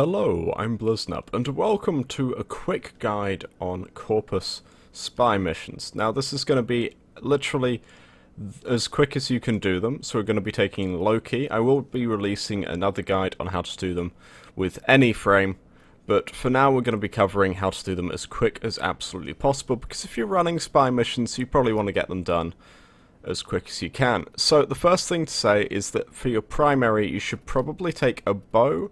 Hello, I'm Bliznub, and welcome to a quick guide on Corpus spy missions. Now this is going to be literally as quick as you can do them, so we're going to be taking Loki. I will be releasing another guide on how to do them with any frame, but for now we're going to be covering how to do them as quick as absolutely possible, because if you're running spy missions you probably want to get them done as quick as you can. So the first thing to say is that for your primary you should probably take a bow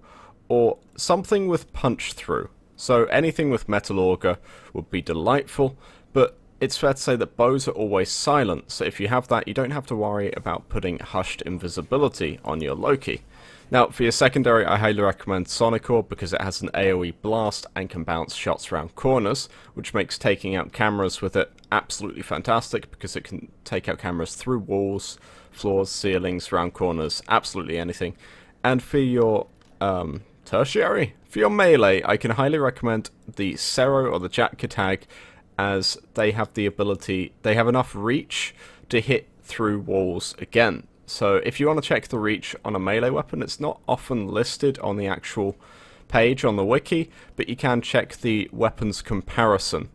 or something with punch through. So anything with metal auger would be delightful, but it's fair to say that bows are always silent, so if you have that you don't have to worry about putting hushed invisibility on your Loki. Now for your secondary I highly recommend Sonic Orb because it has an AoE blast and can bounce shots around corners, which makes taking out cameras with it absolutely fantastic because it can take out cameras through walls, floors, ceilings, around corners, absolutely anything. And for your tertiary, for your melee, I can highly recommend the Cero or the Jack Katag, as they have the ability, they have enough reach to hit through walls again. So if you want to check the reach on a melee weapon, it's not often listed on the actual page on the wiki, but you can check the weapons comparison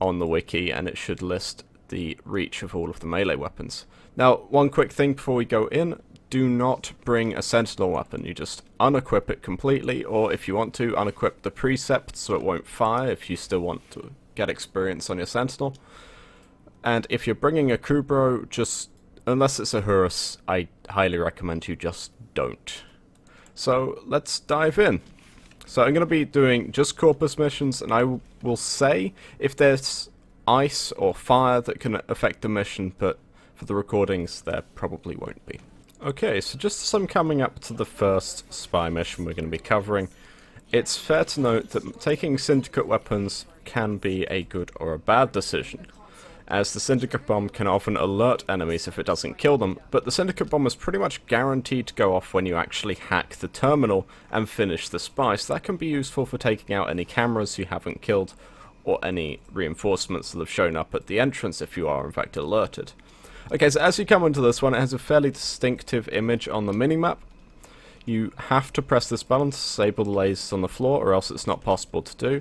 on the wiki and it should list the reach of all of the melee weapons. Now, one quick thing before we go in, do not bring a sentinel weapon. You just unequip it completely, or if you want to, unequip the precept so it won't fire if you still want to get experience on your sentinel. And if you're bringing a Kubro, just, unless it's a Horus, I highly recommend you just don't. So let's dive in. So I'm going to be doing just Corpus missions, and I will say if there's ice or fire that can affect the mission, but for the recordings there probably won't be. Okay, so just as I'm coming up to the first spy mission we're going to be covering, it's fair to note that taking syndicate weapons can be a good or a bad decision, as the syndicate bomb can often alert enemies if it doesn't kill them, but the syndicate bomb is pretty much guaranteed to go off when you actually hack the terminal and finish the spy, so that can be useful for taking out any cameras you haven't killed or any reinforcements that have shown up at the entrance if you are in fact alerted. Okay, so as you come into this one, it has a fairly distinctive image on the minimap. You have to press this button to disable the lasers on the floor, or else it's not possible to do.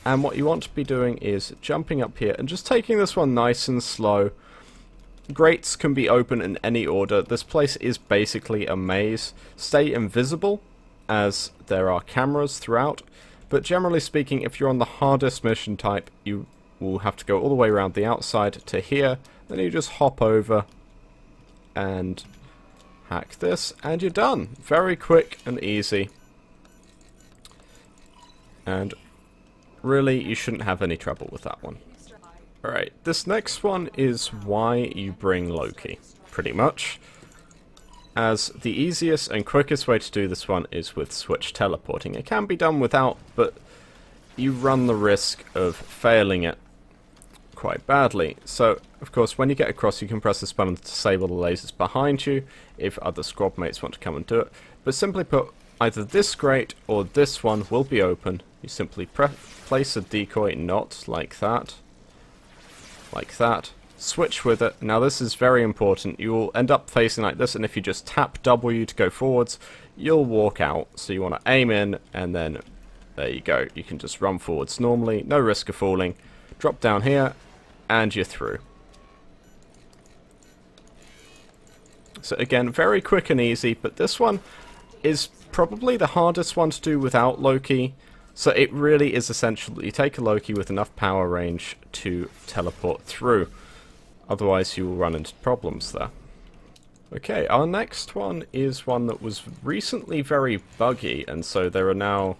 And what you want to be doing is jumping up here and just taking this one nice and slow. Grates can be open in any order. This place is basically a maze. Stay invisible, as there are cameras throughout. But generally speaking, if you're on the hardest mission type, you will have to go all the way around the outside to here. Then you just hop over and hack this, and you're done. Very quick and easy. And really, you shouldn't have any trouble with that one. Alright, this next one is why you bring Loki, pretty much. As the easiest and quickest way to do this one is with switch teleporting. It can be done without, but you run the risk of failing it quite badly. So, of course, when you get across, you can press this button to disable the lasers behind you if other squad mates want to come and do it. But simply put, either this grate or this one will be open. You simply place a decoy knot like that, switch with it. Now this is very important. You will end up facing like this, and if you just tap W to go forwards, you'll walk out. So you want to aim in, and then there you go. You can just run forwards normally, no risk of falling. Drop down here, and you're through. So again, very quick and easy, but this one is probably the hardest one to do without Loki. So it really is essential that you take a Loki with enough power range to teleport through. Otherwise you will run into problems there. Okay, our next one is one that was recently very buggy, and so there are now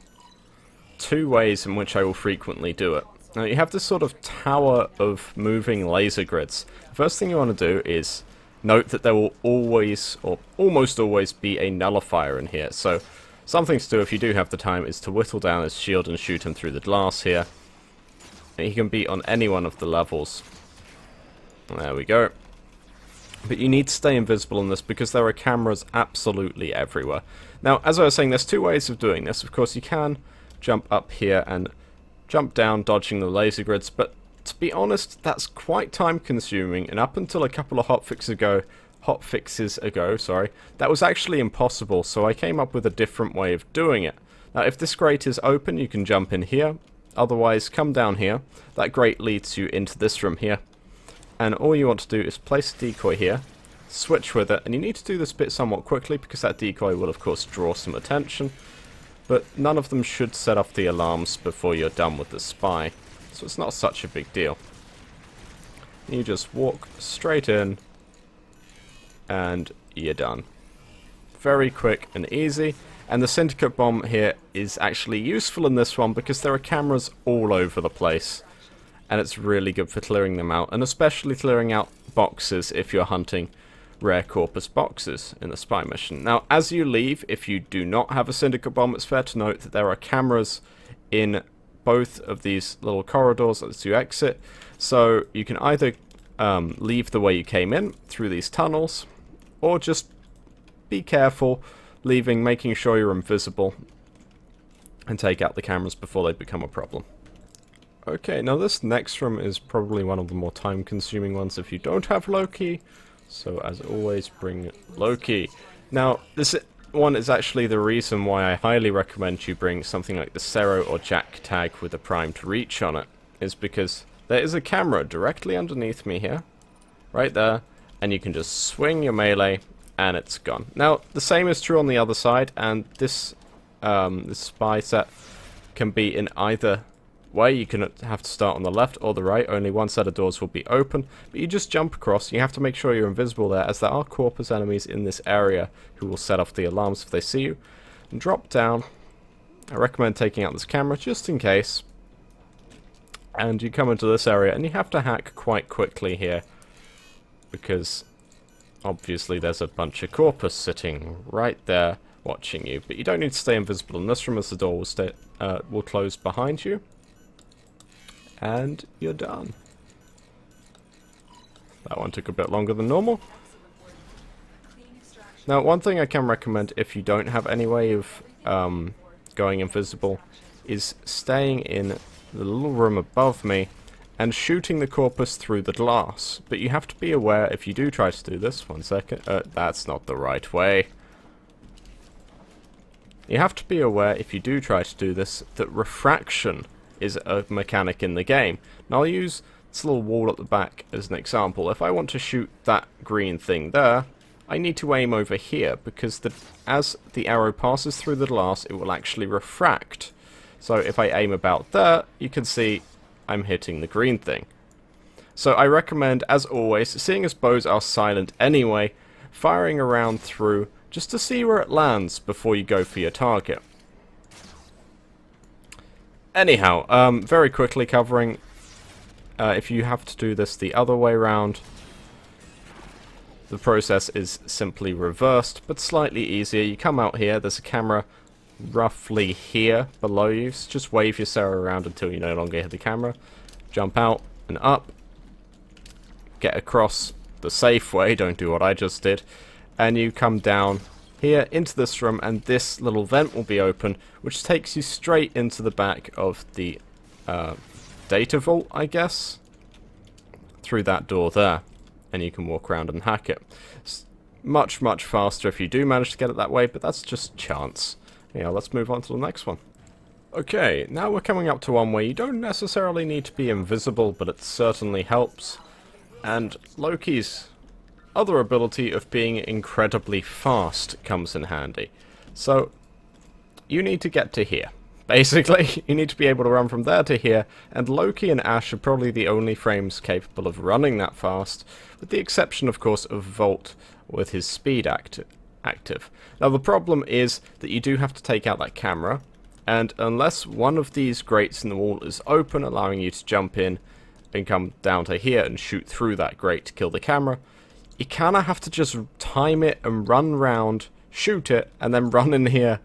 two ways in which I will frequently do it. Now you have this sort of tower of moving laser grids. The first thing you want to do is note that there will always, or almost always, be a nullifier in here. So something to do if you do have the time is to whittle down his shield and shoot him through the glass here. He can be on any one of the levels. There we go. But you need to stay invisible in this because there are cameras absolutely everywhere. Now, as I was saying, there's two ways of doing this. Of course, you can jump up here and jump down, dodging the laser grids, but to be honest, that's quite time consuming, and up until a couple of hotfixes hot fixes ago, sorry, that was actually impossible, so I came up with a different way of doing it. Now, if this grate is open, you can jump in here. Otherwise, come down here. That grate leads you into this room here. And all you want to do is place a decoy here, switch with it, and you need to do this bit somewhat quickly because that decoy will, of course, draw some attention. But none of them should set off the alarms before you're done with the spy, so it's not such a big deal. You just walk straight in, and you're done. Very quick and easy. And the syndicate bomb here is actually useful in this one because there are cameras all over the place. And it's really good for clearing them out, and especially clearing out boxes if you're hunting rare Corpus boxes in the spy mission. Now, as you leave, if you do not have a syndicate bomb, it's fair to note that there are cameras in both of these little corridors as you exit. So you can either leave the way you came in, through these tunnels, or just be careful, leaving, making sure you're invisible, and take out the cameras before they become a problem. Okay, now this next room is probably one of the more time-consuming ones if you don't have Loki. So, as always, bring Loki. Now, this one is actually the reason why I highly recommend you bring something like the Cero or Jack tag with a primed reach on it. Is because there is a camera directly underneath me here. Right there. And you can just swing your melee, and it's gone. Now, the same is true on the other side, and this spy set can be in either way. You can have to start on the left or the right. Only one set of doors will be open, but you just jump across. You have to make sure you're invisible there, as there are Corpus enemies in this area who will set off the alarms if they see you. And drop down. I recommend taking out this camera just in case. And you come into this area, and you have to hack quite quickly here, because obviously there's a bunch of Corpus sitting right there watching you. But you don't need to stay invisible in this room, as the door will close behind you. And you're done. That one took a bit longer than normal. Now, one thing I can recommend if you don't have any way of going invisible is staying in the little room above me and shooting the Corpus through the glass. But you have to be aware if you do try to do this. One second. That's not the right way. You have to be aware if you do try to do this that refraction is a mechanic in the game. Now, I'll use this little wall at the back as an example. If I want to shoot that green thing there, I need to aim over here, because as the arrow passes through the glass, it will actually refract. So if I aim about there, you can see I'm hitting the green thing. So I recommend, as always, seeing as bows are silent anyway, firing around through just to see where it lands before you go for your target. Anyhow, very quickly covering, if you have to do this the other way around, the process is simply reversed, but slightly easier. You come out here, there's a camera roughly here below you, so just wave your Cero around until you no longer hit the camera. Jump out and up, get across the safe way, don't do what I just did, and you come down here into this room, and this little vent will be open, which takes you straight into the back of the data vault, I guess, through that door there, and you can walk around and hack it. It's much, much faster if you do manage to get it that way, but that's just chance. Yeah, let's move on to the next one. Okay, now we're coming up to one where you don't necessarily need to be invisible, but it certainly helps, and Loki's other ability of being incredibly fast comes in handy. So, you need to get to here. Basically, you need to be able to run from there to here, and Loki and Ash are probably the only frames capable of running that fast, with the exception, of course, of Volt with his speed active. Now, the problem is that you do have to take out that camera, and unless one of these grates in the wall is open, allowing you to jump in and come down to here and shoot through that grate to kill the camera, you kind of have to just time it and run round, shoot it, and then run in here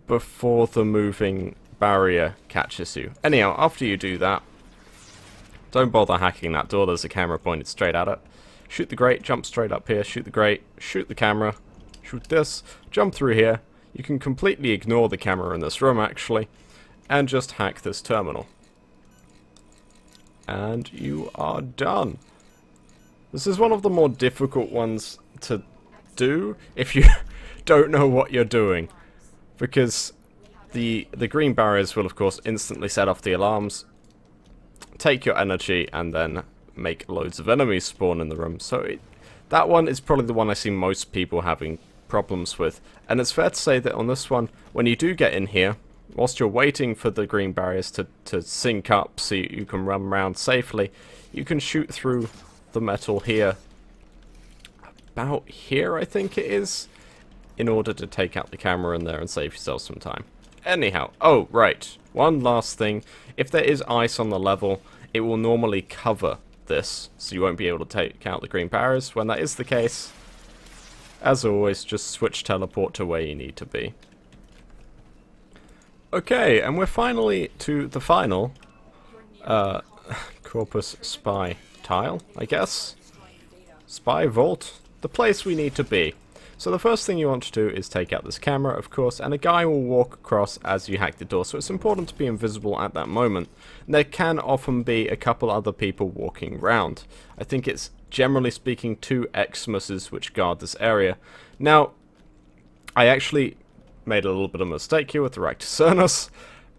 before the moving barrier catches you. Anyhow, after you do that, don't bother hacking that door, there's a camera pointed straight at it. Shoot the grate, jump straight up here, shoot the grate, shoot the camera, shoot this, jump through here. You can completely ignore the camera in this room, actually, and just hack this terminal. And you are done. This is one of the more difficult ones to do if you don't know what you're doing, because the green barriers will of course instantly set off the alarms, take your energy, and then make loads of enemies spawn in the room. So that one is probably the one I see most people having problems with. And it's fair to say that on this one, when you do get in here, whilst you're waiting for the green barriers to sync up so you can run around safely, you can shoot through the metal here, about here I think it is, in order to take out the camera in there and save yourself some time. Anyhow, oh right, one last thing, if there is ice on the level, it will normally cover this, so you won't be able to take out the green barriers. When that is the case, as always, just switch teleport to where you need to be. Okay, and we're finally to the final Corpus spy tile, I guess. Spy vault, the place we need to be. So the first thing you want to do is take out this camera, of course, and a guy will walk across as you hack the door, so it's important to be invisible at that moment. And there can often be a couple other people walking around. I think it's, generally speaking, 2 Xmuses which guard this area. Now, I actually made a little bit of a mistake here with the Rictusernus.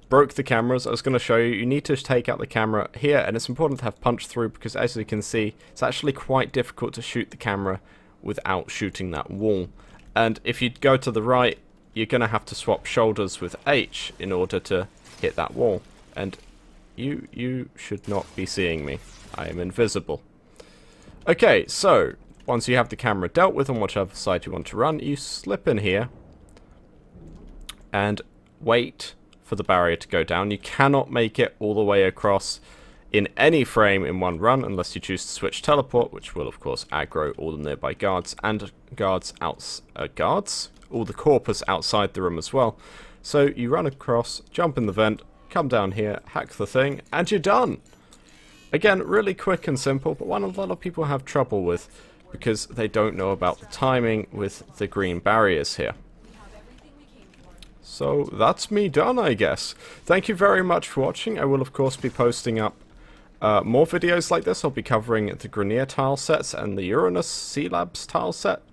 Broke the cameras. I was going to show you, you need to take out the camera here, and it's important to have punch through, because as you can see, it's actually quite difficult to shoot the camera without shooting that wall. And if you go to the right, you're going to have to swap shoulders with H in order to hit that wall. And you should not be seeing me. I am invisible. Okay, so once you have the camera dealt with on whichever side you want to run, you slip in here and wait for the barrier to go down. You cannot make it all the way across in any frame in one run unless you choose to switch teleport, which will of course aggro all the nearby guards and all the corpus outside the room as well. So you run across, jump in the vent, come down here, hack the thing, and you're done. Again, really quick and simple, but one a lot of people have trouble with because they don't know about the timing with the green barriers here. So that's me done, I guess. Thank you very much for watching. I will of course be posting up more videos like this. I'll be covering the Grenier tile sets and the Uranus Sea Labs tile set.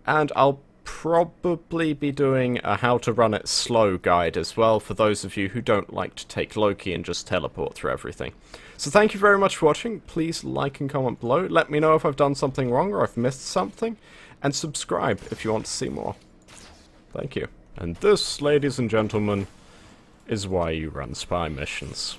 And I'll probably be doing a how to run it slow guide as well for those of you who don't like to take Loki and just teleport through everything. So thank you very much for watching. Please like and comment below. Let me know if I've done something wrong or I've missed something. And subscribe if you want to see more. Thank you. And this, ladies and gentlemen, is why you run spy missions.